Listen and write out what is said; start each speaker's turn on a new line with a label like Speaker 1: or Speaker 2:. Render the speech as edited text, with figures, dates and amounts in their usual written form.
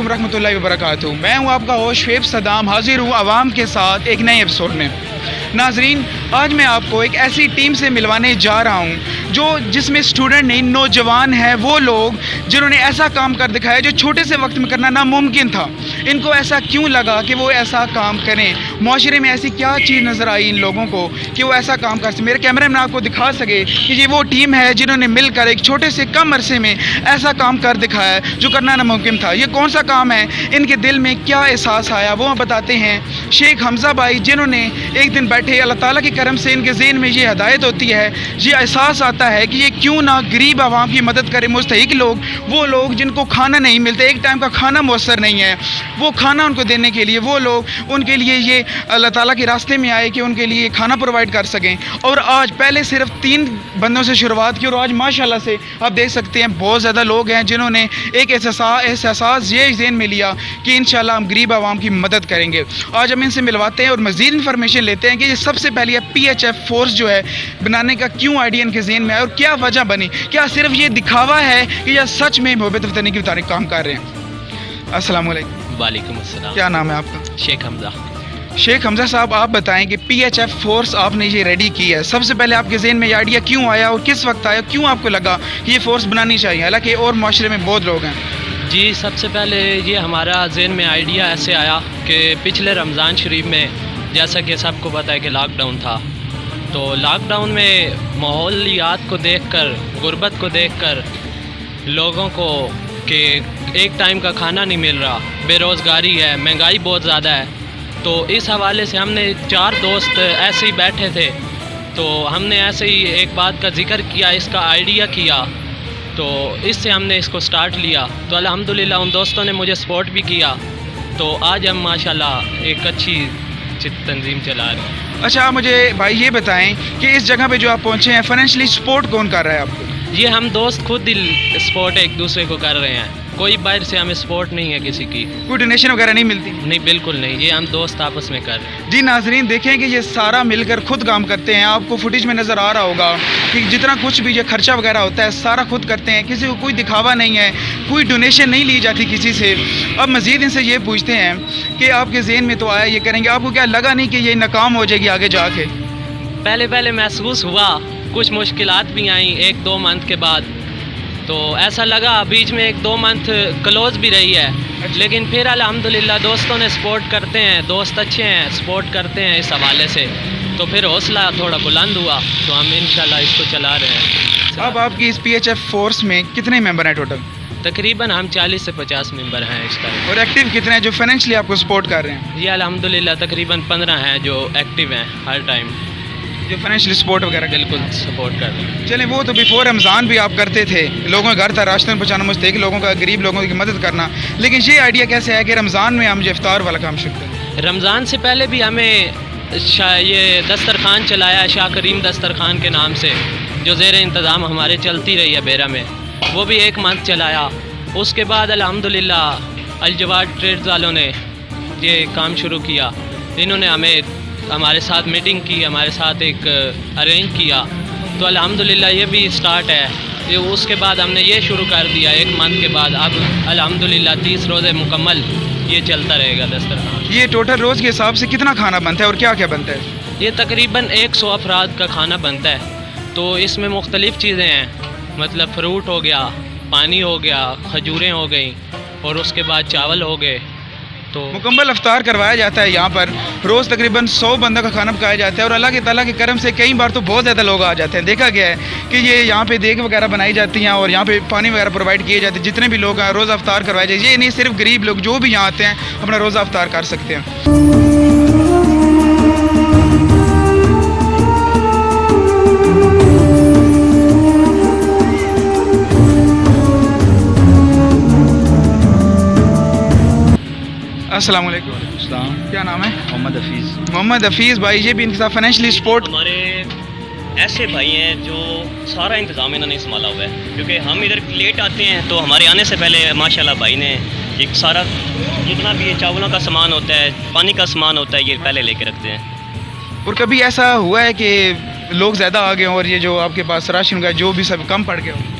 Speaker 1: अलैकुम रहमतुल्लाहि व बरकातुहू। मैं हूं आपका होस्ट शुएब सदाम, हाजिर हूं आवाम के साथ एक नए एपिसोड में। नाजरीन, आज मैं आपको एक ऐसी टीम से मिलवाने जा रहा हूं जिसमें स्टूडेंट नहीं, नौजवान हैं वो लोग जिन्होंने ऐसा काम कर दिखाया जो छोटे से वक्त में करना नामुमकिन था। इनको ऐसा क्यों लगा कि वो ऐसा काम करें? माशरे में ऐसी क्या चीज़ नज़र आई इन लोगों को कि वो ऐसा काम कर सके? मेरे कैमरे में आपको दिखा सके कि ये वो टीम है जिन्होंने मिलकर एक छोटे से कम अरसे में ऐसा काम कर दिखाया है जो करना नामुमकिन था। ये कौन सा काम है, इनके दिल में क्या एहसास आया, वो हम बताते हैं। शेख हमज़ा भाई जिन्होंने एक दिन बैठे, अल्लाह ताला के करम से इनके ज़हन में ये हिदायत होती है, ये एहसास आता है कि ये क्यों ना गरीब आवाम की मदद करें। मुस्तहिक लोग, वो लोग जिनको खाना नहीं मिलता, एक टाइम का खाना मुयस्सर नहीं है, वो खाना उनको देने के लिए वो लोग उनके लिए ये अल्लाह ताला के रास्ते में आए कि उनके लिए खाना प्रोवाइड कर सकें। और आज पहले सिर्फ 3 बंदों से शुरुआत की और आज माशाल्लाह से आप देख सकते हैं बहुत ज़्यादा लोग हैं जिन्होंने एक एहसास ये ज़हन में लिया कि इंशाल्लाह हम गरीब आवाम की मदद करेंगे। आज हम इनसे मिलवाते हैं और मज़ीद इन्फॉर्मेशन लेते हैं कि ये सबसे पहले PHF फोर्स जो है बनाने का क्यों आइडिया इनके ज़हन में आया और क्या वजह बनी। क्या सिर्फ ये दिखावा है कि या सच में मोहब्बत वतनी की तारीफ काम कर रहे हैं? अस्सलाम वालेकुम।
Speaker 2: वालेकुम अस्सलाम।
Speaker 1: क्या नाम है आपका?
Speaker 2: शेख हमज़ा।
Speaker 1: शेख हमज़ा साहब, आप बताएं कि PHF फोर्स आपने ये रेडी की है, सबसे पहले आपके ज़हन में ये आइडिया क्यों आया और किस वक्त आया? क्यों आपको लगा कि ये फोर्स बनानी चाहिए, हालांकि और माशरे में बहुत लोग हैं?
Speaker 2: जी, सबसे पहले ये हमारा ज़हन में आइडिया ऐसे आया कि पिछले रमज़ान शरीफ में जैसा कि सबको पता है कि लॉकडाउन था, तो लॉकडाउन में माहौलियात को देखकर, गुर्बत को देखकर लोगों को कि एक टाइम का खाना नहीं मिल रहा, बेरोज़गारी है, महंगाई बहुत ज़्यादा है, तो इस हवाले से हमने 4 दोस्त ऐसे ही बैठे थे, तो हमने ऐसे ही एक बात का जिक्र किया, इसका आइडिया किया, तो इससे हमने इसको स्टार्ट लिया। तो अल्हम्दुलिल्लाह उन दोस्तों ने मुझे सपोर्ट भी किया, तो आज हम माशाल्लाह एक अच्छी तंजीम चला रहे हैं।
Speaker 1: अच्छा, आप मुझे भाई ये बताएं कि इस जगह पे जो आप पहुंचे हैं, फाइनेंशियली सपोर्ट कौन कर रहा है आपको?
Speaker 2: ये हम दोस्त खुद ही सपोर्ट एक दूसरे को कर रहे हैं, कोई बाहर से हमें सपोर्ट नहीं है किसी की,
Speaker 1: कोई डोनेशन वगैरह नहीं मिलती?
Speaker 2: नहीं, बिल्कुल नहीं, ये हम दोस्त आपस में कर रहे हैं।
Speaker 1: जी नाजरीन, देखें कि ये सारा मिलकर खुद काम करते हैं। आपको फुटेज में नज़र आ रहा होगा कि जितना कुछ भी ये खर्चा वगैरह होता है सारा खुद करते हैं, किसी को कोई दिखावा नहीं है, कोई डोनेशन नहीं ली जाती किसी से। अब मज़ीद इनसे ये पूछते हैं कि आपके ज़हन में तो आया ये करेंगे, आपको क्या लगा नहीं कि ये नाकाम हो जाएगी आगे जाके?
Speaker 2: पहले महसूस हुआ, कुछ मुश्किलात भी आई 1-2 मंथ के बाद, तो ऐसा लगा बीच में 1-2 मंथ क्लोज भी रही है, लेकिन फिर अल्हम्दुलिल्लाह दोस्तों ने सपोर्ट करते हैं, दोस्त अच्छे हैं, सपोर्ट करते हैं इस हवाले से, तो फिर हौसला थोड़ा बुलंद हुआ, तो हम इंशाल्लाह इसको चला रहे हैं।
Speaker 1: अब आपकी इस PHF फोर्स में कितने मेंबर हैं टोटल?
Speaker 2: तकरीबन हम 40 से 50 मेंबर हैं इस टाइम।
Speaker 1: और एक्टिव कितने हैं जो फाइनेंशियली आपको सपोर्ट कर रहे हैं?
Speaker 2: ये अल्हम्दुलिल्लाह तकरीबन 15 हैं जो एक्टिव हैं हर टाइम,
Speaker 1: जो फाइनेंशियली सपोर्ट वगैरह
Speaker 2: बिल्कुल सपोर्ट कर रहे हैं।
Speaker 1: चलें, वो तो बिफोर रमज़ान भी आप करते थे, लोगों के घर तक राशन पहुँचाना, मुस्तहिक लोगों का, गरीब लोगों की मदद करना, लेकिन ये आइडिया कैसे है कि रमज़ान में हम इफ्तार वाला काम शुरू करें?
Speaker 2: रमज़ान से पहले भी हमें ये दस्तरखान चलाया, शाह करीम दस्तरखान के नाम से, जो ज़ेर इंतज़ाम हमारे चलती रही है बेरा में, वो भी 1 मंथ चलाया। उसके बाद अल्हम्दुलिल्लाह अलजवाद ट्रेड्स वालों ने ये काम शुरू किया, इन्होंने हमारे साथ मीटिंग की, हमारे साथ एक अरेंज किया, तो अल्हम्दुलिल्लाह ये भी स्टार्ट है। उसके बाद हमने ये शुरू कर दिया 1 मंथ के बाद, अब अल्हम्दुलिल्लाह 30 रोज़े मुकम्मल ये चलता रहेगा दस्तरखान।
Speaker 1: ये टोटल रोज़ के हिसाब से कितना खाना बनता है और क्या क्या बनता है?
Speaker 2: ये तकरीबन 100 अफराद का खाना बनता है, तो इसमें मुख्तलिफ़ चीज़ें हैं, मतलब फ्रूट हो गया, पानी हो गया, खजूरें हो गई, और उसके बाद चावल हो गए, तो
Speaker 1: मुकम्मल अफ्तार करवाया जाता है। यहाँ पर रोज़ तकरीबन 100 बंदों का खाना पकाया जाता है और अल्लाह के ताला के करम से कई बार तो बहुत ज़्यादा लोग आ जाते हैं। देखा गया है कि ये यहाँ पे देग वगैरह बनाई जाती हैं और यहाँ पे पानी वगैरह प्रोवाइड किए जाते हैं। जितने भी लोग हैं रोज़ा अफ्तार करवाए जाए, ये नहीं सिर्फ गरीब लोग, जो भी यहाँ आते हैं अपना रोज़ा अफ्तार कर सकते हैं। अस्सलाम वालेकुम। क्या नाम है?
Speaker 3: मोहम्मद हफीज़।
Speaker 1: मोहम्मद हफीज़ भाई, ये भी इनके साथ फाइनेंशियली सपोर्ट?
Speaker 4: हमारे ऐसे भाई हैं जो सारा इंतज़ाम इन्होंने संभाला हुआ है, क्योंकि हम इधर लेट आते हैं, तो हमारे आने से पहले माशाल्लाह भाई ने एक सारा जितना भी ये चावलों का सामान होता है, पानी का सामान होता है, ये पहले लेके रखते हैं।
Speaker 1: और कभी ऐसा हुआ है कि लोग ज़्यादा आ गए और ये जो आपके पास राशन का जो भी सब कम पड़ गया हो?